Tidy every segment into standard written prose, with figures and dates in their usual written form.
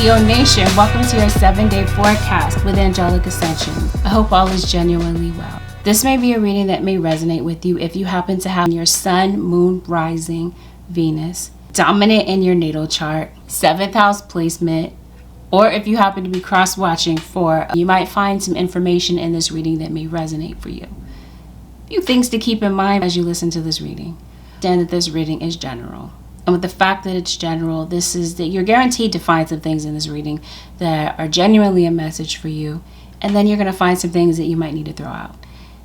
Leo Nation, welcome to your 7-day forecast with Angelic Ascensions. I hope all is genuinely well. This may be a reading that may resonate with you if you happen to have your Sun, Moon, Rising, Venus dominant in your natal chart, 7th house placement, or if you happen to be cross-watching for, you might find some information in this reading that may resonate for you. A few things to keep in mind as you listen to this reading. Understand that this reading is general. And with the fact that it's general, this is that you're guaranteed to find some things in this reading that are genuinely a message for you. And then you're going to find some things that you might need to throw out.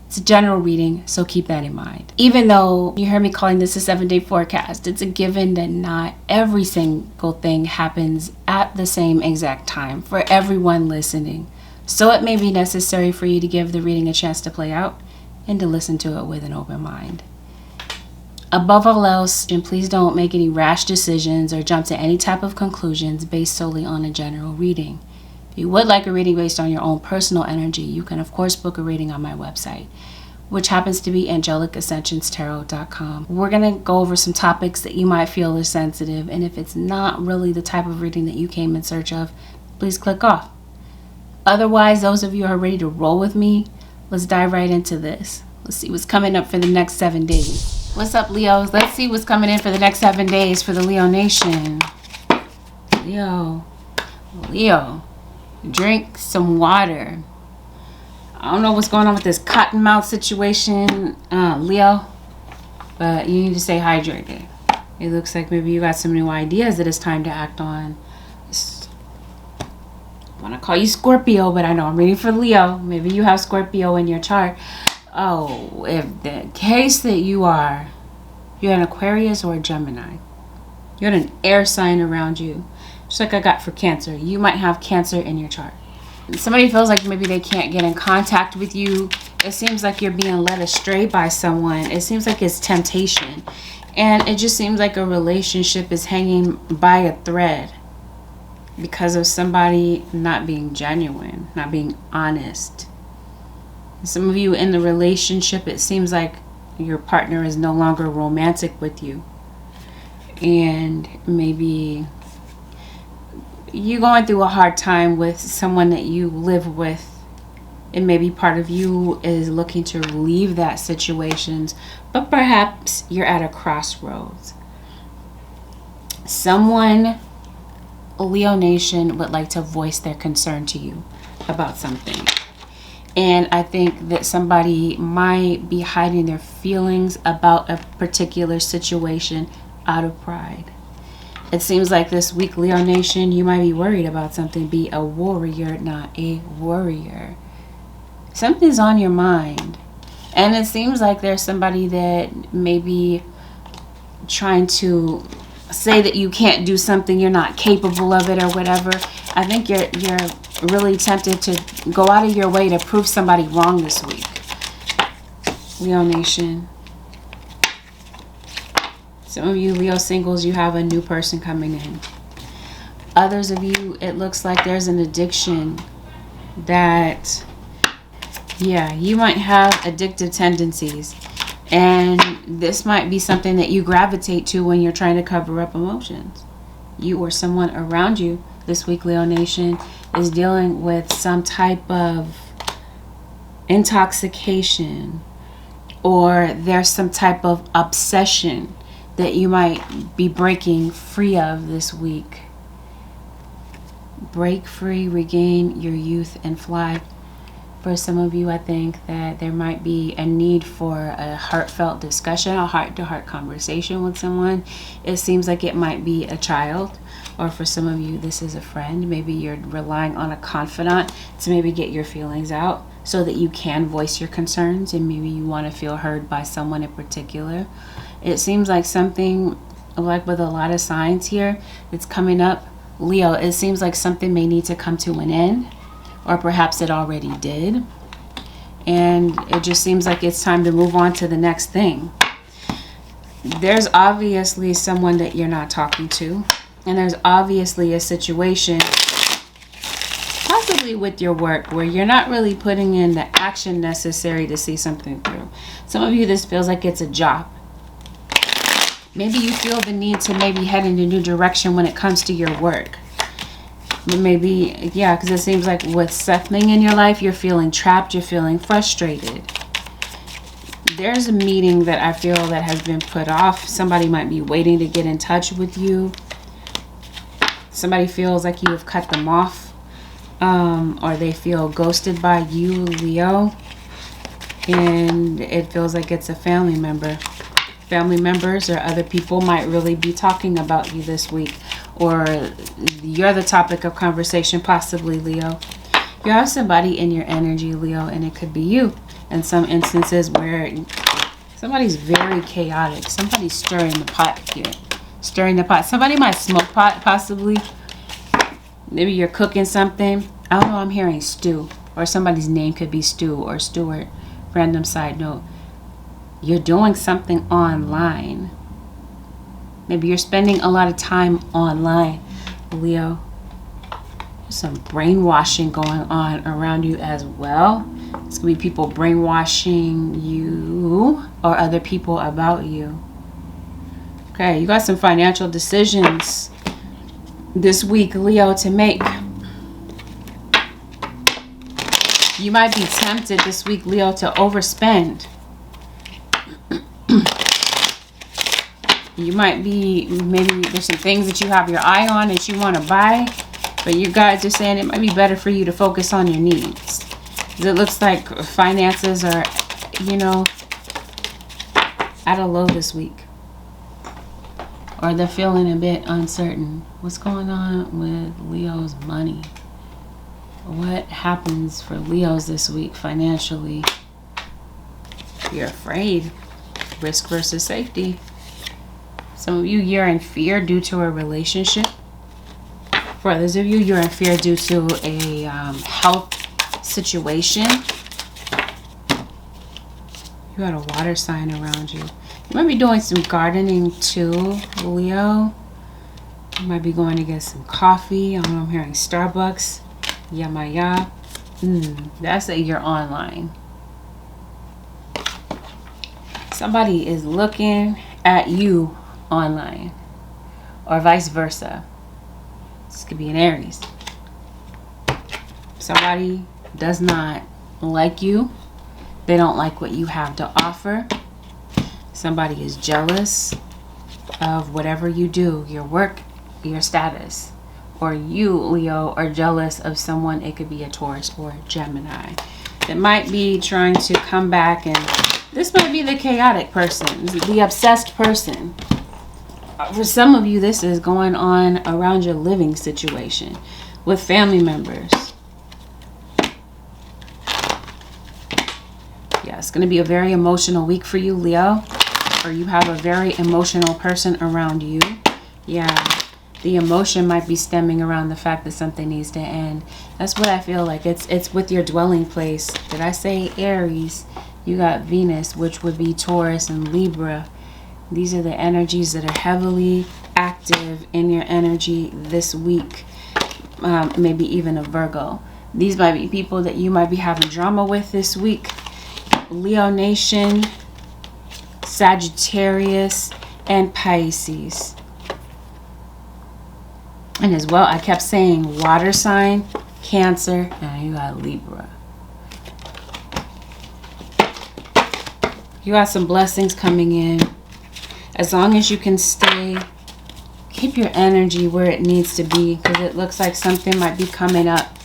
It's a general reading, so keep that in mind. Even though you hear me calling this a 7-day forecast, it's a given that not every single thing happens at the same exact time for everyone listening. So it may be necessary for you to give the reading a chance to play out and to listen to it with an open mind. Above all else, and please don't make any rash decisions or jump to any type of conclusions based solely on a general reading. If you would like a reading based on your own personal energy, you can of course book a reading on my website, which happens to be AngelicAscensionsTarot.com. We're going to go over some topics that you might feel are sensitive, and if it's not really the type of reading that you came in search of, please click off. Otherwise, those of you who are ready to roll with me, let's dive right into this. Let's see what's coming up for the next 7 days. What's up, Leos? Let's see what's coming in for the next 7 days for the Leo Nation. Leo, drink some water. I don't know what's going on with this cottonmouth situation, Leo, but you need to stay hydrated. It looks like maybe you got some new ideas that it's time to act on. I want to call you Scorpio, but I know I'm reading for Leo. Maybe you have Scorpio in your chart. Oh, if the case that you're an Aquarius or a Gemini, you got an air sign around you, just like I got for Cancer. You might have Cancer in your chart. And somebody feels like maybe they can't get in contact with you. It seems like you're being led astray by someone. It seems like it's temptation. And it just seems like a relationship is hanging by a thread because of somebody not being genuine, not being honest. Some of you in the relationship, it seems like your partner is no longer romantic with you. And maybe you're going through a hard time with someone that you live with. And maybe part of you is looking to relieve that situation. But perhaps you're at a crossroads. Someone, Leo Nation, would like to voice their concern to you about something. And I think that somebody might be hiding their feelings about a particular situation out of pride. It seems like this week, Leo Nation, you might be worried about something. Be a warrior, not a worrier. Something's on your mind. And it seems like there's somebody that may be trying to say that you can't do something, you're not capable of it or whatever. I think you're really tempted to go out of your way to prove somebody wrong this week. Leo Nation. Some of you Leo singles, you have a new person coming in. Others of you, it looks like there's an addiction that, you might have addictive tendencies. And this might be something that you gravitate to when you're trying to cover up emotions. You or someone around you this week, Leo Nation, is dealing with some type of intoxication, or there's some type of obsession that you might be breaking free of this week. Break free, regain your youth, and fly. For some of you, I think that there might be a need for a heartfelt discussion, a heart-to-heart conversation with someone. It seems like it might be a child, or for some of you, this is a friend. Maybe you're relying on a confidant to maybe get your feelings out so that you can voice your concerns, and maybe you want to feel heard by someone in particular. It seems like something, like with a lot of signs here, that's coming up. Leo, it seems like something may need to come to an end. Or perhaps it already did. And it just seems like it's time to move on to the next thing. There's obviously someone that you're not talking to. And there's obviously a situation, possibly with your work, where you're not really putting in the action necessary to see something through. Some of you, this feels like it's a job. Maybe you feel the need to maybe head in a new direction when it comes to your work. Maybe, yeah, because it seems like with something in your life, you're feeling trapped, you're feeling frustrated. There's a meeting that I feel that has been put off. Somebody might be waiting to get in touch with you. Somebody feels like you have cut them off, or they feel ghosted by you, Leo. And it feels like it's a family member. Family members or other people might really be talking about you this week, or you're the topic of conversation, possibly, Leo. You have somebody in your energy, Leo, and it could be you. In some instances where somebody's very chaotic. Somebody's stirring the pot here. Stirring the pot. Somebody might smoke pot, possibly. Maybe you're cooking something. I don't know, I'm hearing stew. Or somebody's name could be Stu or Stuart. Random side note. You're doing something online. Maybe you're spending a lot of time online, Leo. There's some brainwashing going on around you as well. It's going to be people brainwashing you or other people about you. Okay, you got some financial decisions this week, Leo, to make. You might be tempted this week, Leo, to overspend. You might be, maybe there's some things that you have your eye on that you want to buy, but you guys are saying it might be better for you to focus on your needs. It looks like finances are, you know, at a low this week. Or they're feeling a bit uncertain. What's going on with Leo's money? What happens for Leos this week financially? You're afraid. Risk versus safety. Some of you, you're in fear due to a relationship. For others of you, you're in fear due to a health situation. You got a water sign around you. You might be doing some gardening too, Leo. You might be going to get some coffee. I don't know, I'm hearing Starbucks. Yamaya. That's that you're online. Somebody is looking at you online. Or vice versa. This could be an Aries. Somebody does not like you. They don't like what you have to offer. Somebody is jealous of whatever you do, your work, your status. Or you, Leo, are jealous of someone. It could be a Taurus or a Gemini that might be trying to come back, and this might be the chaotic person, the obsessed person. For some of you, this is going on around your living situation with family members. Yeah, it's going to be a very emotional week for you, Leo. Or you have a very emotional person around you. Yeah, the emotion might be stemming around the fact that something needs to end. That's what I feel like. It's with your dwelling place. Did I say Aries? You got Venus, which would be Taurus and Libra. These are the energies that are heavily active in your energy this week. Maybe even a Virgo. These might be people that you might be having drama with this week. Leo Nation, Sagittarius, and Pisces. And as well, I kept saying water sign, Cancer, and you got Libra. You got some blessings coming in. As long as you can keep your energy where it needs to be, because it looks like something might be coming up.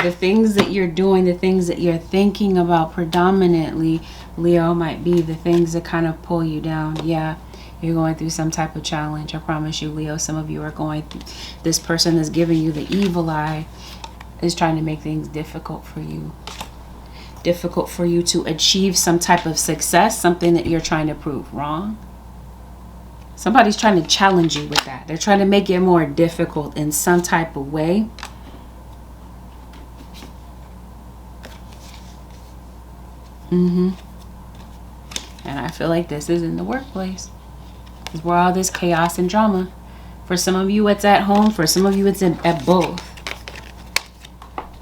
The things that you're doing, the things that you're thinking about predominantly, Leo, might be the things that kind of pull you down. Yeah, you're going through some type of challenge. I promise you, Leo, some of you are going through. This person that's giving you the evil eye is trying to make things difficult for you. Difficult for you to achieve some type of success, something that you're trying to prove wrong. Somebody's trying to challenge you with that. They're trying to make it more difficult in some type of way. And I feel like this is in the workplace. It's where all this chaos and drama. For some of you, it's at home. For some of you, it's at both.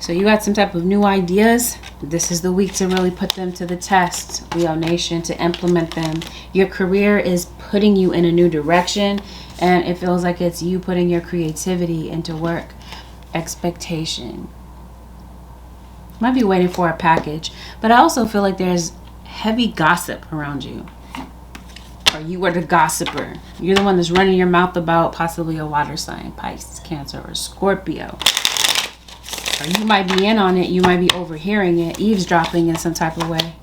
So you got some type of new ideas. This is the week to really put them to the test, Leo Nation, to implement them. Your career is putting you in a new direction, and it feels like it's you putting your creativity into work. expectation. Might be waiting for a package, but I also feel like there's heavy gossip around you. Or you are the gossiper. You're the one that's running your mouth about possibly a water sign, Pisces, Cancer, or Scorpio. Or you might be in on it. You might be overhearing it, eavesdropping in some type of way.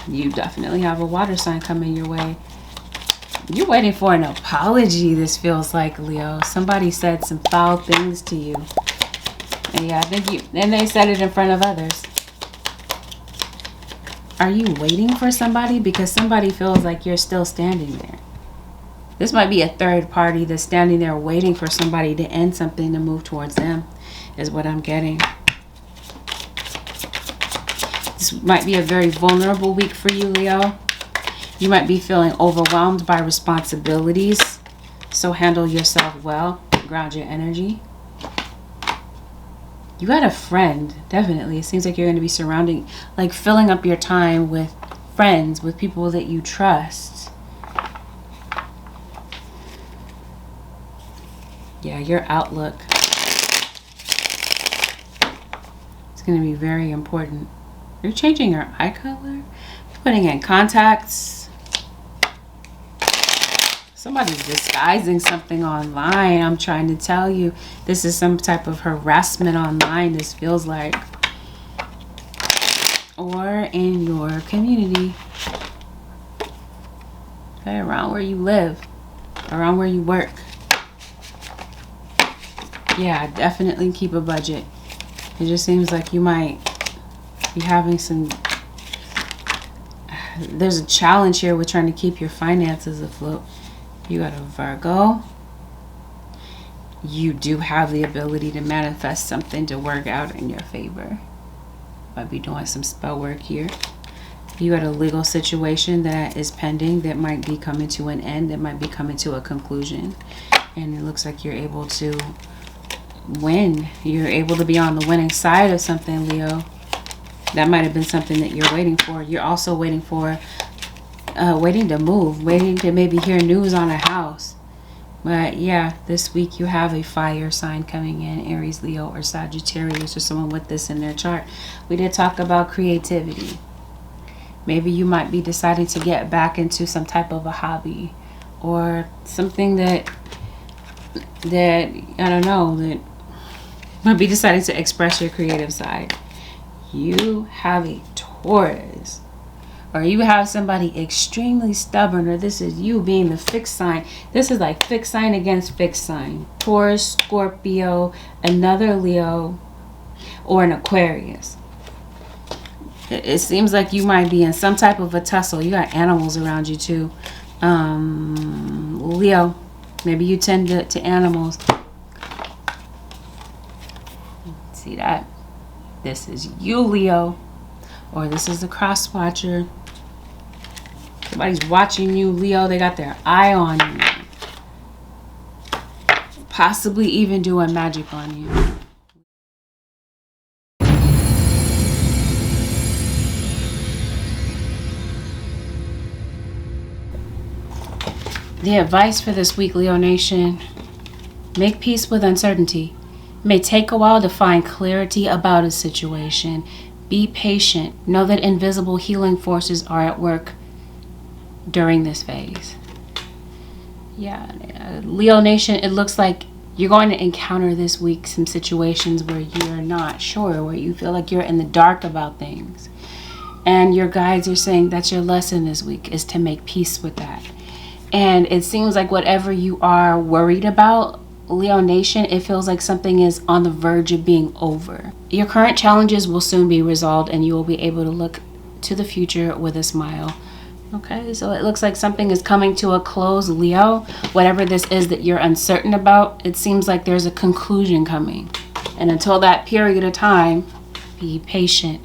You definitely have a water sign coming your way. You're waiting for an apology, this feels like, Leo. Somebody said some foul things to you. And yeah, I think and they said it in front of others. Are you waiting for somebody? Because somebody feels like you're still standing there. This might be a third party that's standing there waiting for somebody to end something to move towards them, is what I'm getting. This might be a very vulnerable week for you, Leo. You might be feeling overwhelmed by responsibilities. So handle yourself well. Ground your energy. You got a friend, definitely. It seems like you're going to be surrounding, like filling up your time with friends, with people that you trust. Yeah, your outlook. It's going to be very important. You're changing your eye color. You're putting in contacts. Somebody's disguising something online. I'm trying to tell you, this is some type of harassment online, this feels like. Or in your community. Okay, around where you live. Around where you work. Yeah, definitely keep a budget. It just seems like you might be having some... There's a challenge here with trying to keep your finances afloat. You got a Virgo. You do have the ability to manifest something to work out in your favor. Might be doing some spell work here. You got a legal situation that is pending that might be coming to an end, that might be coming to a conclusion. And it looks like you're able to win. You're able to be on the winning side of something, Leo. That might have been something that you're waiting for. You're also waiting for waiting to move, waiting to maybe hear news on a house. But yeah, this week you have a fire sign coming in, Aries, Leo, or Sagittarius, or someone with this in their chart. We did talk about creativity. Maybe you might be deciding to get back into some type of a hobby, or something that I don't know, that might be deciding to express your creative side. You have a Taurus. Or you have somebody extremely stubborn, or this is you being the fixed sign. This is like fixed sign against fixed sign. Taurus, Scorpio, another Leo, or an Aquarius. It seems like you might be in some type of a tussle. You got animals around you too. Leo, maybe you tend to animals. See that? This is you, Leo. Or this is the cross watcher. Somebody's watching you, Leo. They got their eye on you. Possibly even doing magic on you. The advice for this week, Leo Nation: make peace with uncertainty. It may take a while to find clarity about a situation. Be patient. Know that invisible healing forces are at work during this phase. Yeah, Leo Nation, it looks like you're going to encounter this week some situations where you're not sure, where you feel like you're in the dark about things. And your guides are saying that's your lesson this week, is to make peace with that. And it seems like whatever you are worried about, Leo Nation, it feels like something is on the verge of being over. Your current challenges will soon be resolved, and you will be able to look to the future with a smile. Okay, so it looks like something is coming to a close, Leo. Whatever this is that you're uncertain about, it seems like there's a conclusion coming. And until that period of time, be patient.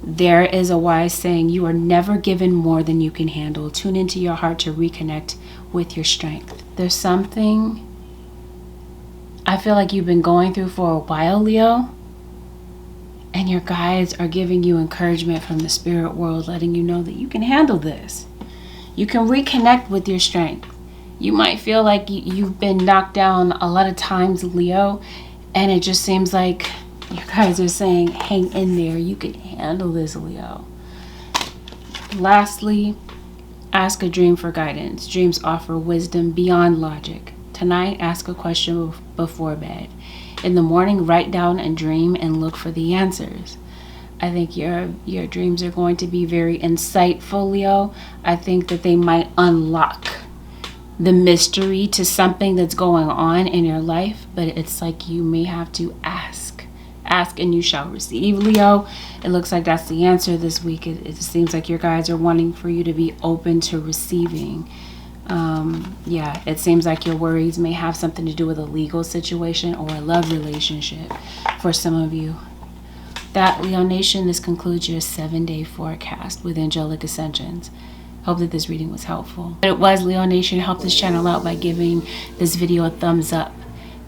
There is a wise saying, you are never given more than you can handle. Tune into your heart to reconnect with your strength. There's something I feel like you've been going through for a while, Leo. And your guides are giving you encouragement from the spirit world, letting you know that you can handle this. You can reconnect with your strength. You might feel like you've been knocked down a lot of times, Leo, and it just seems like you guys are saying, hang in there. You can handle this, Leo. Lastly, ask a dream for guidance. Dreams offer wisdom beyond logic. Tonight, ask a question before bed. In the morning, write down a dream and look for the answers. I think your dreams are going to be very insightful, Leo. I think that they might unlock the mystery to something that's going on in your life, but it's like you may have to ask and you shall receive, Leo. It looks like that's the answer this week. It seems like your guides are wanting for you to be open to receiving. Yeah, it seems like your worries may have something to do with a legal situation or a love relationship for some of you. That, Leo Nation, this concludes your 7-day forecast with Angelic Ascensions. Hope that this reading was helpful. If it was, Leo Nation, help this channel out by giving this video a thumbs up.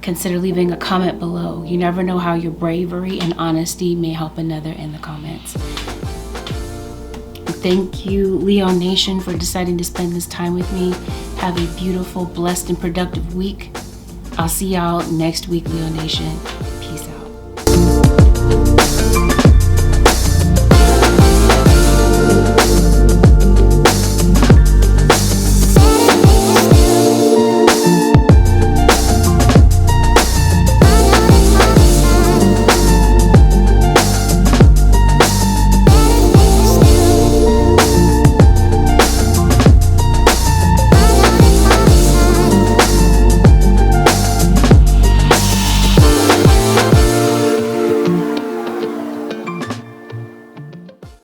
Consider leaving a comment below. You never know how your bravery and honesty may help another in the comments. Thank you, Leo Nation, for deciding to spend this time with me. Have a beautiful, blessed, and productive week. I'll see y'all next week, Leo Nation.